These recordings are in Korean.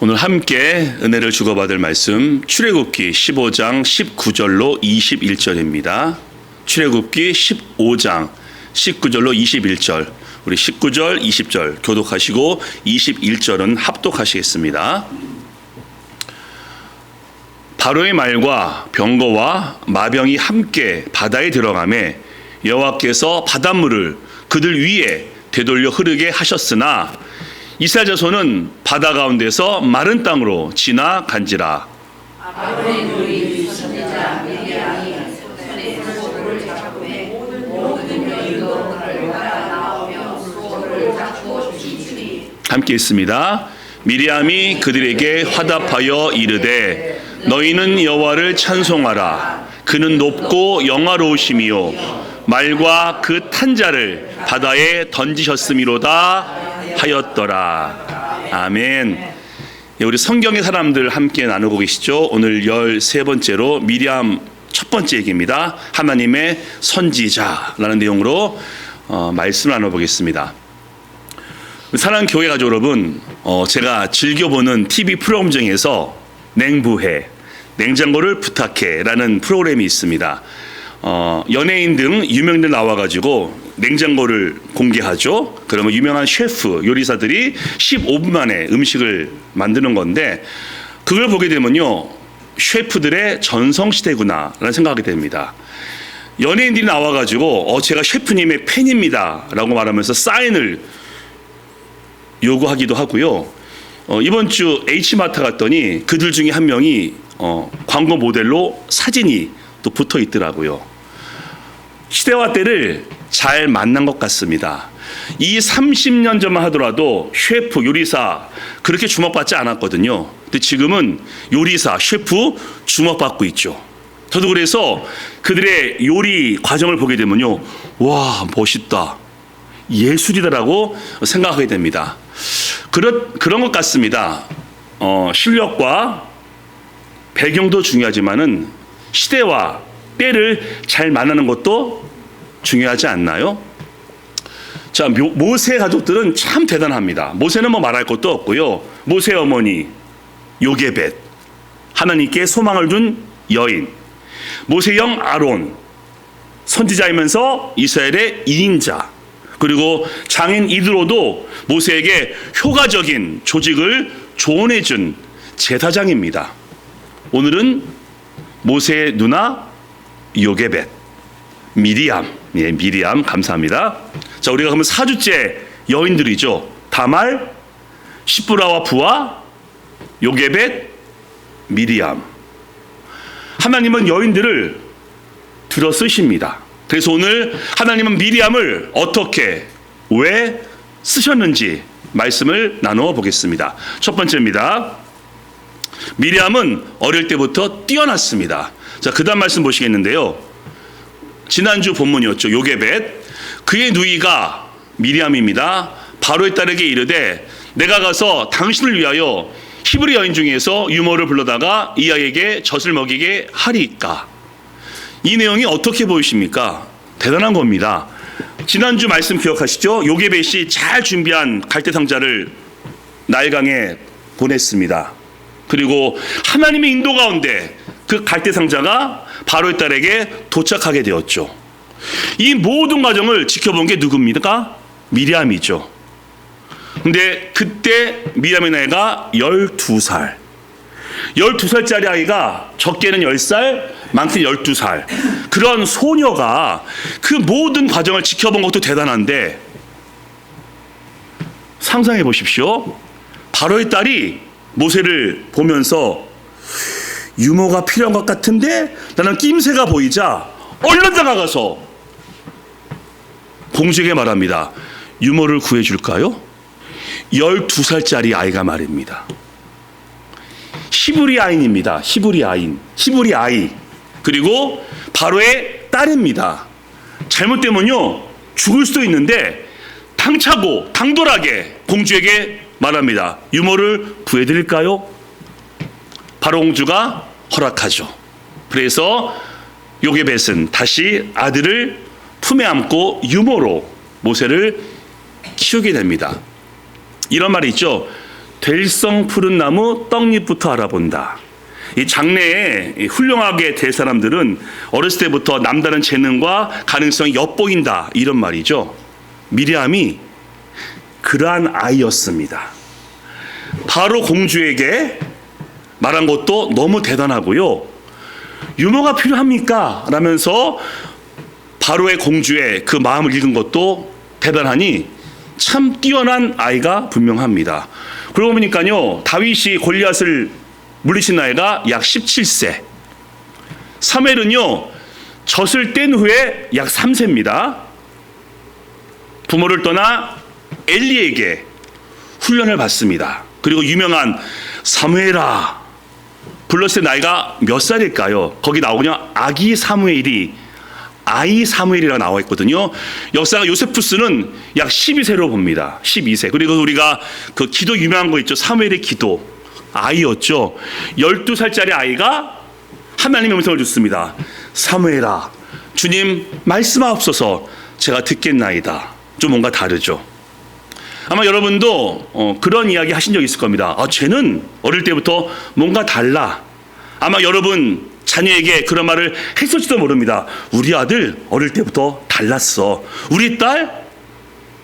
오늘 함께 은혜를 주고받을 말씀 출애굽기 15장 19절로 21절입니다. 출애굽기 15장 19절로 21절, 우리 19절, 20절 교독하시고 21절은 합독하시겠습니다. 바로의 말과 병거와 마병이 함께 바다에 들어가매 여호와께서 바닷물을 그들 위에 되돌려 흐르게 하셨으나 이스라엘 자손은 바다 가운데서 마른 땅으로 지나간지라. 아론의 누이 선지자 미리암이 손에 소를 잡고 모든 여인도 그를 따라 나오며 소를 잡고 춤추니. 함께 있습니다. 미리암이 그들에게 화답하여 이르되 너희는 여호와를 찬송하라. 그는 높고 영화로우심이요 말과 그 탄자를 바다에 던지셨음이로다 하였더라. 아멘. 우리 성경의 사람들 함께 나누고 계시죠. 오늘 13번째로 미리암 첫 번째 얘기입니다. 하나님의 선지자라는 내용으로 말씀을 나눠보겠습니다. 사랑하는 교회 가족 여러분, 제가 즐겨보는 TV 프로그램 중에서 냉부해, 냉장고를 부탁해 라는 프로그램이 있습니다. 연예인 등 유명인들 나와가지고 냉장고를 공개하죠. 그러면 유명한 셰프, 요리사들이 15분 만에 음식을 만드는 건데, 그걸 보게 되면요, 셰프들의 전성시대구나 라는 생각이 됩니다. 연예인들이 나와가지고 제가 셰프님의 팬입니다 라고 말하면서 사인을 요구하기도 하고요. 이번 주 H마트 갔더니 그들 중에 한 명이 광고 모델로 사진이 또 붙어 있더라고요. 시대와 때를 잘 만난 것 같습니다. 이 30년 전만 하더라도 셰프, 요리사 그렇게 주목받지 않았거든요. 근데 지금은 요리사, 셰프 주목받고 있죠. 저도 그래서 그들의 요리 과정을 보게 되면요, 와, 멋있다, 예술이다라고 생각하게 됩니다. 그런 것 같습니다. 실력과 배경도 중요하지만은 시대와 때를 잘 만나는 것도 중요하지 않나요? 자, 모세 가족들은 참 대단합니다. 모세는 뭐 말할 것도 없고요. 모세 어머니 요게벳, 하나님께 소망을 준 여인. 모세 형 아론, 선지자이면서 이스라엘의 이인자. 그리고 장인 이드로도 모세에게 효과적인 조직을 조언해준 제사장입니다. 오늘은 모세의 누나 요게벳, 미리암, 미리암 감사합니다. 자, 우리가 그러면 4주째 여인들이죠. 다말, 시브라와 부하, 요게벳, 미리암. 하나님은 여인들을 들어 쓰십니다. 그래서 오늘 하나님은 미리암을 어떻게, 왜 쓰셨는지 말씀을 나누어 보겠습니다. 첫 번째입니다. 미리암은 어릴 때부터 뛰어났습니다. 자, 그 다음 말씀 보시겠는데요. 지난주 본문이었죠. 요게벳, 그의 누이가 미리암입니다. 바로의 딸에게 이르되 내가 가서 당신을 위하여 히브리 여인 중에서 유모를 불러다가 이 아이에게 젖을 먹이게 하리이까. 이 내용이 어떻게 보이십니까? 대단한 겁니다. 지난주 말씀 기억하시죠? 요게벳이 잘 준비한 갈대 상자를 나일강에 보냈습니다. 그리고 하나님의 인도 가운데 그 갈대 상자가 바로의 딸에게 도착하게 되었죠. 이 모든 과정을 지켜본 게 누굽니까? 미리암이죠. 근데 그때 미리암의 나이가 12살. 12살짜리 아이가 적게는 10살, 많게는 12살. 그런 소녀가 그 모든 과정을 지켜본 것도 대단한데, 상상해 보십시오. 바로의 딸이 모세를 보면서 유모가 필요한 것 같은데 나는 낌새가 보이자 얼른 다가가서 공주에게 말합니다. 유모를 구해줄까요? 12살짜리 아이가 말입니다. 히브리 아인입니다. 히브리 아이. 그리고 바로의 딸입니다. 잘못되면요, 죽을 수도 있는데 당차고 당돌하게 공주에게 말합니다. 유모를 구해드릴까요? 바로 공주가 허락하죠. 그래서 요게벳은 다시 아들을 품에 안고 유모로 모세를 키우게 됩니다. 이런 말이 있죠. 될성 푸른 나무 떡잎부터 알아본다. 이 장래에 훌륭하게 될 사람들은 어렸을 때부터 남다른 재능과 가능성이 엿보인다, 이런 말이죠. 미리암이 그러한 아이였습니다. 바로 공주에게 말한 것도 너무 대단하고요. 유머가 필요합니까? 라면서 바로의 공주의 그 마음을 읽은 것도 대단하니 참 뛰어난 아이가 분명합니다. 그러고 보니까요, 다윗이 골리앗을 물리친 나이가 약 17세, 사무엘은요 젖을 뗀 후에 약 3세입니다. 부모를 떠나 엘리에게 훈련을 받습니다. 그리고 유명한 사무엘아 불렀을 때 나이가 몇 살일까요? 거기 나오냐, 아기 사무엘이 아이 사무엘이라고 나와 있거든요. 역사가 요세푸스는 약 12세로 봅니다. 12세. 그리고 우리가 그 기도 유명한 거 있죠. 사무엘의 기도. 아이였죠. 12살짜리 아이가 하나님의 음성을 듣습니다. 사무엘아, 주님 말씀하옵소서, 제가 듣겠나이다. 좀 뭔가 다르죠. 아마 여러분도 그런 이야기 하신 적 있을 겁니다. 쟤는 어릴 때부터 뭔가 달라. 아마 여러분 자녀에게 그런 말을 했을지도 모릅니다. 우리 아들 어릴 때부터 달랐어. 우리 딸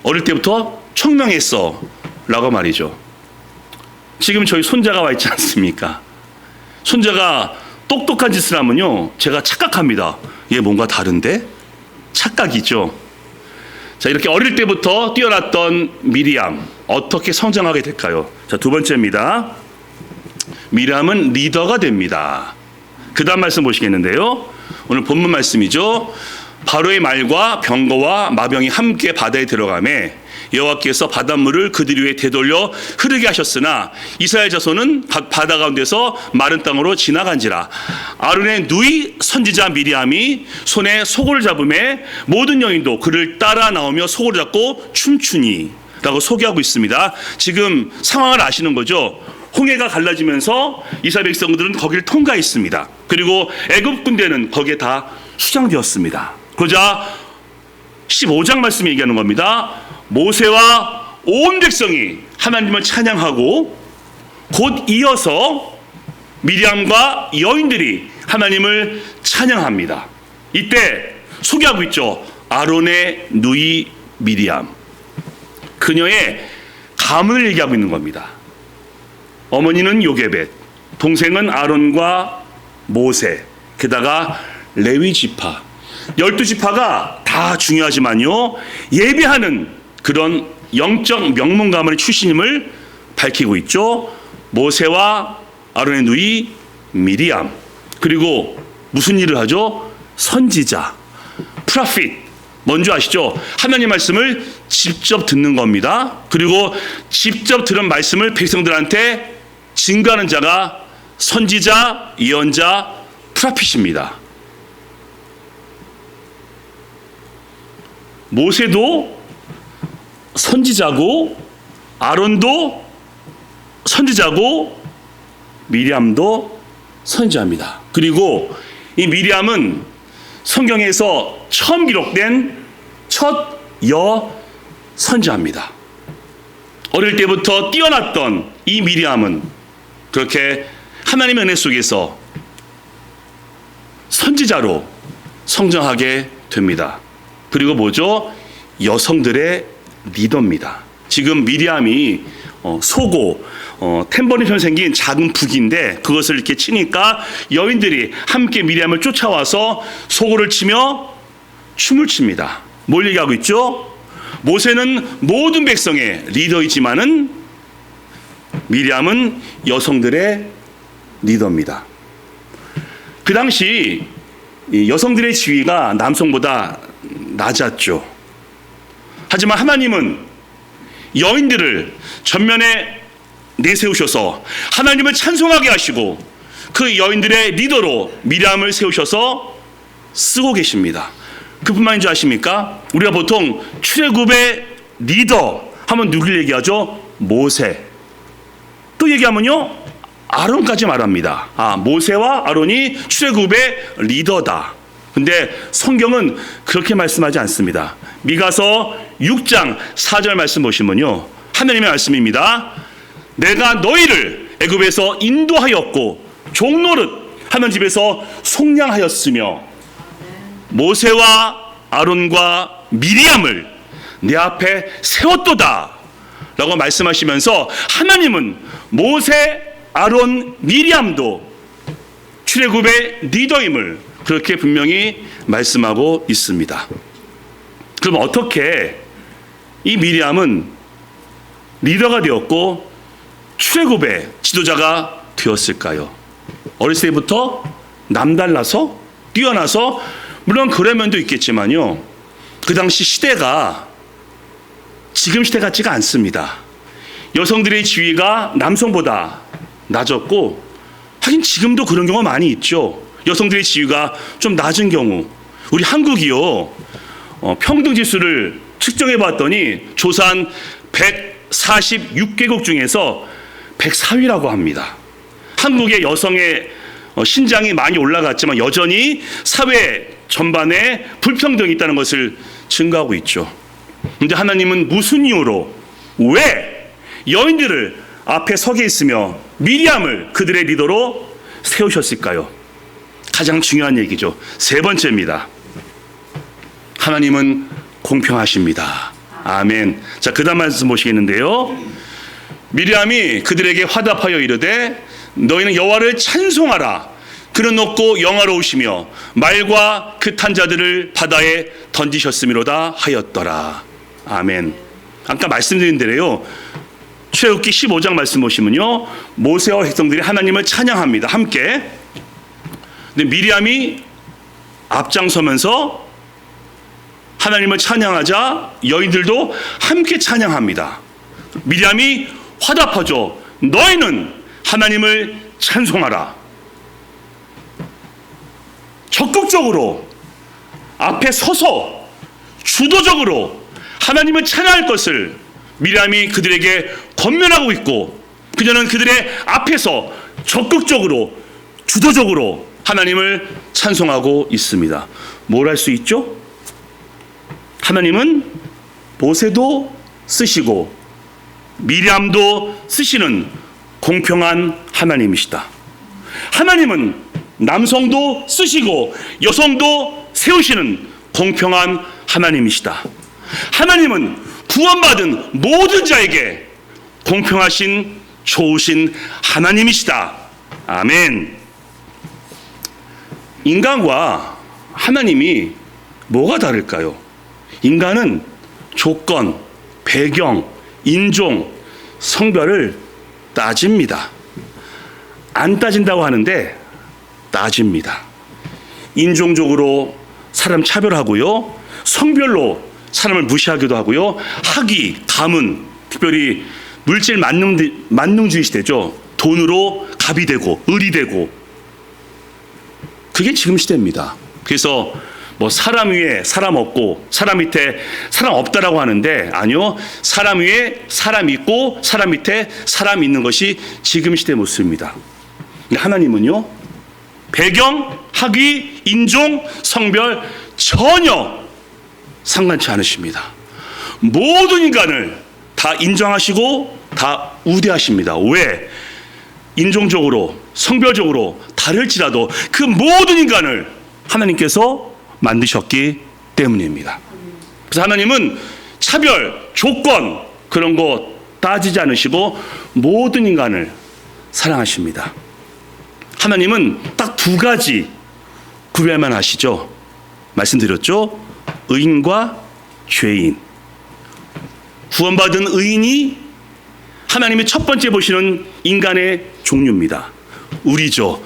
어릴 때부터 청명했어. 라고 말이죠. 지금 저희 손자가 와 있지 않습니까? 손자가 똑똑한 짓을 하면요, 제가 착각합니다. 얘 뭔가 다른데? 착각이죠. 자, 이렇게 어릴 때부터 뛰어났던 미리암, 어떻게 성장하게 될까요? 자, 두 번째입니다. 미리암은 리더가 됩니다. 그 다음 말씀 보시겠는데요. 오늘 본문 말씀이죠. 바로의 말과 병거와 마병이 함께 바다에 들어가매 여호와께서 바닷물을 그들 위에 되돌려 흐르게 하셨으나 이스라엘 자손은 바다 가운데서 마른 땅으로 지나간지라. 아론의 누이 선지자 미리암이 손에 소고를 잡음에 모든 여인도 그를 따라 나오며 소고를 잡고 춤추니 라고 소개하고 있습니다. 지금 상황을 아시는 거죠. 홍해가 갈라지면서 이스라엘 백성들은 거기를 통과했습니다. 그리고 애굽 군대는 거기에 다 수장되었습니다. 그러자 15장 말씀이 얘기하는 겁니다. 모세와 온 백성이 하나님을 찬양하고 곧 이어서 미리암과 여인들이 하나님을 찬양합니다. 이때 소개하고 있죠. 아론의 누이 미리암. 그녀의 가문을 얘기하고 있는 겁니다. 어머니는 요게벳, 동생은 아론과 모세, 게다가 레위 지파. 12지파가 다 중요하지만요, 예배하는 그런 영적 명문 가문의 출신임을 밝히고 있죠. 모세와 아론의 누이 미리암. 그리고 무슨 일을 하죠? 선지자, 프라핏. 뭔지 아시죠? 하나님 말씀을 직접 듣는 겁니다. 그리고 직접 들은 말씀을 백성들한테 증거하는 자가 선지자, 예언자, 프라핏입니다. 모세도 선지자고, 아론도 선지자고, 미리암도 선지자입니다. 그리고 이 미리암은 성경에서 처음 기록된 첫 여 선지자입니다. 어릴 때부터 뛰어났던 이 미리암은 그렇게 하나님의 은혜 속에서 선지자로 성장하게 됩니다. 그리고 뭐죠? 여성들의 리더입니다. 지금 미리암이 소고 탬버린처럼 생긴 작은 북인데 그것을 이렇게 치니까 여인들이 함께 미리암을 쫓아와서 소고를 치며 춤을 춥니다. 뭘 얘기하고 있죠? 모세는 모든 백성의 리더이지만은 미리암은 여성들의 리더입니다. 그 당시 여성들의 지위가 남성보다 낮았죠. 하지만 하나님은 여인들을 전면에 내세우셔서 하나님을 찬송하게 하시고 그 여인들의 리더로 미리암을 세우셔서 쓰고 계십니다. 그뿐만인 줄 아십니까? 우리가 보통 출애굽의 리더 하면 누굴 얘기하죠? 모세. 또 얘기하면요, 아론까지 말합니다. 모세와 아론이 출애굽의 리더다. 근데 성경은 그렇게 말씀하지 않습니다. 미가서 6장 4절 말씀 보시면요, 하나님의 말씀입니다. 내가 너희를 애굽에서 인도하였고 종노릇 하는 집에서 속량하였으며 모세와 아론과 미리암을 내 앞에 세웠도다 라고 말씀하시면서 하나님은 모세, 아론, 미리암도 출애굽의 리더임을 그렇게 분명히 말씀하고 있습니다. 그럼 어떻게 이 미리암은 리더가 되었고 출애굽의 지도자가 되었을까요? 어렸을 때부터 남달라서 뛰어나서, 물론 그런 면도 있겠지만요, 그 당시 시대가 지금 시대 같지가 않습니다. 여성들의 지위가 남성보다 낮았고, 하긴 지금도 그런 경우가 많이 있죠. 여성들의 지위가 좀 낮은 경우, 우리 한국이요, 평등지수를 측정해 봤더니 조산 146개국 중에서 104위라고 합니다. 한국의 여성의 신장이 많이 올라갔지만 여전히 사회 전반에 불평등이 있다는 것을 증거하고 있죠. 그런데 하나님은 무슨 이유로, 왜 여인들을 앞에 서게 있으며 미리암을 그들의 리더로 세우셨을까요? 가장 중요한 얘기죠. 세 번째입니다. 하나님은 공평하십니다. 아멘. 자, 그 다음 말씀 보시겠는데요. 미리암이 그들에게 화답하여 이르되 너희는 여호와를 찬송하라. 그는 높고 영화로우시며 말과 그 탄 자들을 바다에 던지셨음이로다 하였더라. 아멘. 아까 말씀드린 대로요, 출애굽기 15장 말씀 보시면요, 모세와 백성들이 하나님을 찬양합니다. 함께. 근데 미리암이 앞장서면서 하나님을 찬양하자 여인들도 함께 찬양합니다. 미리암이 화답하죠. 너희는 하나님을 찬송하라. 적극적으로 앞에 서서 주도적으로 하나님을 찬양할 것을 미리암이 그들에게 권면하고 있고, 그녀는 그들의 앞에서 적극적으로 주도적으로 하나님을 찬송하고 있습니다. 뭘 할 수 있죠? 하나님은 모세도 쓰시고 미리암도 쓰시는 공평한 하나님이시다. 하나님은 남성도 쓰시고 여성도 세우시는 공평한 하나님이시다. 하나님은 구원받은 모든 자에게 공평하신 좋으신 하나님이시다. 아멘. 인간과 하나님이 뭐가 다를까요? 인간은 조건, 배경, 인종, 성별을 따집니다. 안 따진다고 하는데 따집니다. 인종적으로 사람 차별하고요, 성별로 사람을 무시하기도 하고요, 학위, 가문, 특별히 물질 만능주의 시대죠. 돈으로 갑이 되고 을이 되고, 그게 지금 시대입니다. 그래서 뭐 사람 위에 사람 없고 사람 밑에 사람 없다라고 하는데, 아니요, 사람 위에 사람 있고 사람 밑에 사람 있는 것이 지금 시대의 모습입니다. 근데 하나님은요, 배경, 학위, 인종, 성별 전혀 상관치 않으십니다. 모든 인간을 다 인정하시고 다 우대하십니다. 왜? 인종적으로, 성별적으로 다를지라도 그 모든 인간을 하나님께서 만드셨기 때문입니다. 그래서 하나님은 차별, 조건 그런 거 따지지 않으시고 모든 인간을 사랑하십니다. 하나님은 딱 두 가지 구별만 하시죠. 말씀드렸죠. 의인과 죄인. 구원받은 의인이 하나님이 첫 번째 보시는 인간의 종류입니다. 우리죠.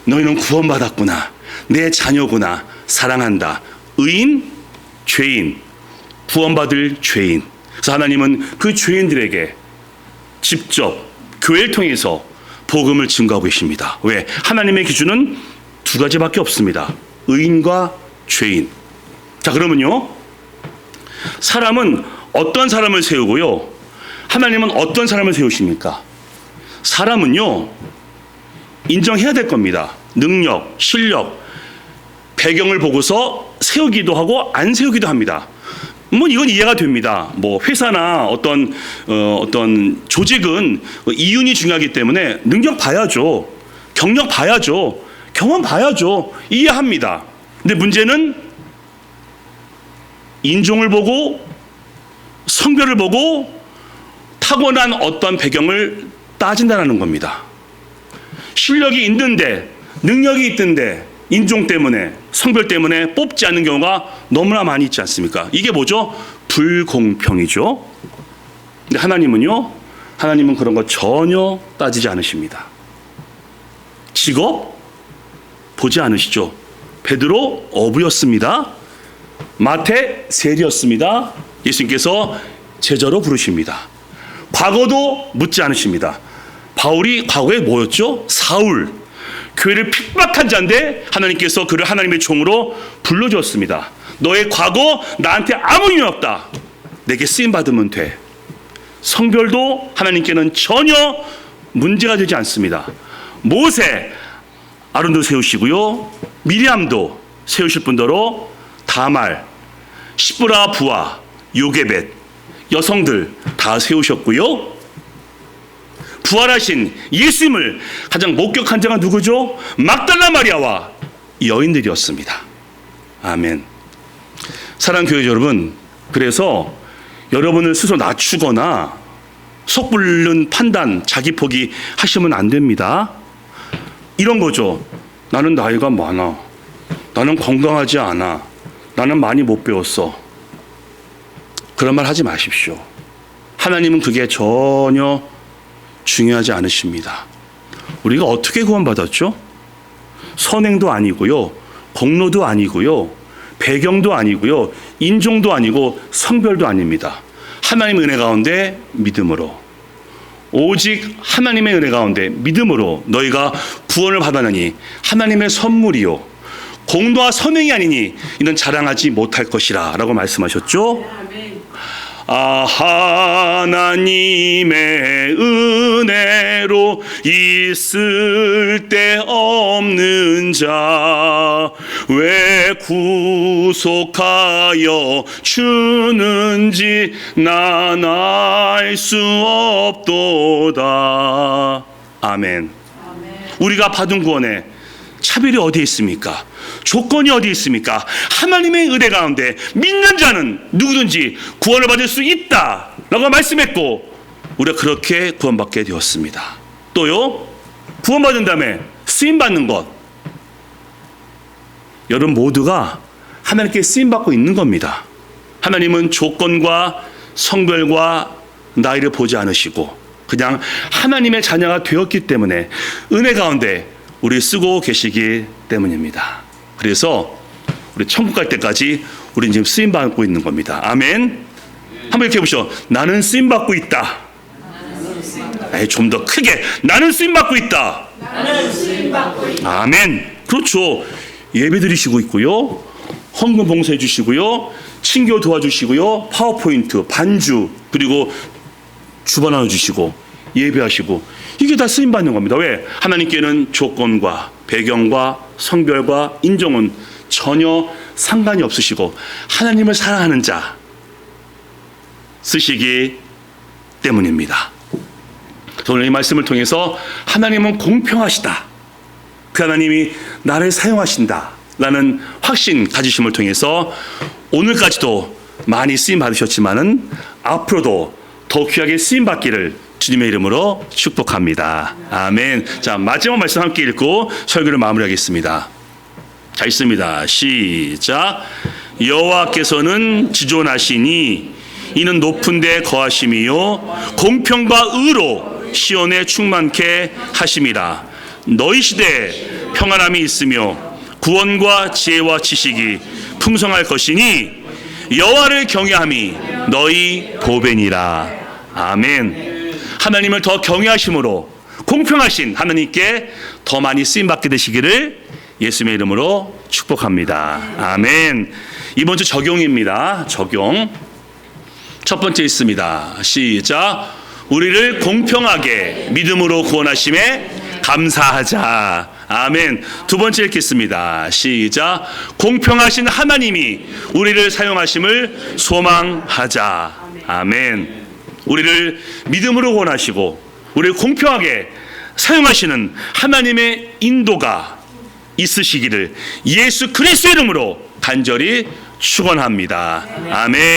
너희는 구원받았구나. 내 자녀구나. 사랑한다. 의인, 죄인, 구원받을 죄인. 그래서 하나님은 그 죄인들에게 직접 교회를 통해서 복음을 증거하고 계십니다. 왜? 하나님의 기준은 두 가지밖에 없습니다. 의인과 죄인. 자, 그러면요, 사람은 어떤 사람을 세우고요, 하나님은 어떤 사람을 세우십니까? 사람은요, 인정해야 될 겁니다. 능력, 실력, 배경을 보고서 세우기도 하고 안 세우기도 합니다. 뭐 이건 이해가 됩니다. 뭐 회사나 어떤 조직은 이윤이 중요하기 때문에 능력 봐야죠. 경력 봐야죠. 경험 봐야죠. 이해합니다. 근데 문제는 인종을 보고 성별을 보고 타고난 어떤 배경을 따진다는 겁니다. 실력이 있는데 능력이 있던데 인종 때문에 성별 때문에 뽑지 않는 경우가 너무나 많이 있지 않습니까? 이게 뭐죠? 불공평이죠. 근데 하나님은요, 하나님은 그런 거 전혀 따지지 않으십니다. 직업 보지 않으시죠. 베드로 어부였습니다. 마태 세리였습니다. 예수님께서 제자로 부르십니다. 과거도 묻지 않으십니다. 바울이 과거에 뭐였죠? 사울. 교회를 핍박한 자인데 하나님께서 그를 하나님의 종으로 불러주었습니다. 너의 과거 나한테 아무 의미 없다. 내게 쓰임받으면 돼. 성별도 하나님께는 전혀 문제가 되지 않습니다. 모세, 아론도 세우시고요. 미리암도 세우실 뿐더러 다말, 시브라 부하, 요게벳, 여성들 다 세우셨고요. 부활하신 예수님을 가장 목격한 자가 누구죠? 막달라 마리아와 여인들이었습니다. 아멘. 사랑하는 교회 여러분, 그래서 여러분을 스스로 낮추거나 섣부른 판단, 자기 포기 하시면 안 됩니다. 이런 거죠. 나는 나이가 많아. 나는 건강하지 않아. 나는 많이 못 배웠어. 그런 말 하지 마십시오. 하나님은 그게 전혀 중요하지 않으십니다. 우리가 어떻게 구원받았죠? 선행도 아니고요. 공로도 아니고요. 배경도 아니고요. 인종도 아니고 성별도 아닙니다. 하나님의 은혜 가운데 믿음으로, 오직 하나님의 은혜 가운데 믿음으로 너희가 구원을 받았느니 하나님의 선물이요 공로와 선행이 아니니 이는 자랑하지 못할 것이라 라고 말씀하셨죠. 하나님의 은혜로 있을 때 없는 자 왜 구속하여 주는지 난 알 수 없도다. 아멘. 우리가 받은 구원에 차별이 어디에 있습니까? 조건이 어디에 있습니까? 하나님의 은혜 가운데 믿는 자는 누구든지 구원을 받을 수 있다 라고 말씀했고 우리가 그렇게 구원받게 되었습니다. 또요, 구원받은 다음에 쓰임받는 것, 여러분 모두가 하나님께 쓰임받고 있는 겁니다. 하나님은 조건과 성별과 나이를 보지 않으시고 그냥 하나님의 자녀가 되었기 때문에 은혜 가운데 우리 쓰고 계시기 때문입니다. 그래서 우리 천국 갈 때까지 우리는 지금 쓰임받고 있는 겁니다. 아멘. 한번 이렇게 해보시죠. 나는 쓰임받고 있다. 좀 더 크게 나는 쓰임받고 있다. 아멘. 그렇죠. 예배 드리시고 있고요. 헌금 봉사해 주시고요. 친교 도와주시고요. 파워포인트, 반주, 그리고 주반하여 주시고 예배하시고 이게 다 쓰임받는 겁니다. 왜? 하나님께는 조건과 배경과 성별과 인종은 전혀 상관이 없으시고 하나님을 사랑하는 자 쓰시기 때문입니다. 오늘 이 말씀을 통해서 하나님은 공평하시다. 그 하나님이 나를 사용하신다 라는 확신 가지심을 통해서 오늘까지도 많이 쓰임 받으셨지만은 앞으로도 더 귀하게 쓰임 받기를 주님의 이름으로 축복합니다. 아멘. 자, 마지막 말씀 함께 읽고 설교를 마무리하겠습니다. 자, 있습니다. 시작. 여호와께서는 지존하시니 이는 높은 데 거하심이요 공평과 의로 시온에 충만케 하심이라. 너희 시대에 평안함이 있으며 구원과 지혜와 지식이 풍성할 것이니 여호와를 경외함이 너희 보배니라. 아멘. 하나님을 더 경외하심으로 공평하신 하나님께 더 많이 쓰임받게 되시기를 예수님의 이름으로 축복합니다. 아멘. 이번 주 적용입니다. 적용. 첫 번째 있습니다. 시작. 우리를 공평하게 믿음으로 구원하심에 감사하자. 아멘. 두 번째 읽겠습니다. 시작. 공평하신 하나님이 우리를 사용하심을 소망하자. 아멘. 우리를 믿음으로 원하시고 우리를 공평하게 사용하시는 하나님의 인도가 있으시기를 예수 그리스도의 이름으로 간절히 축원합니다. 아멘.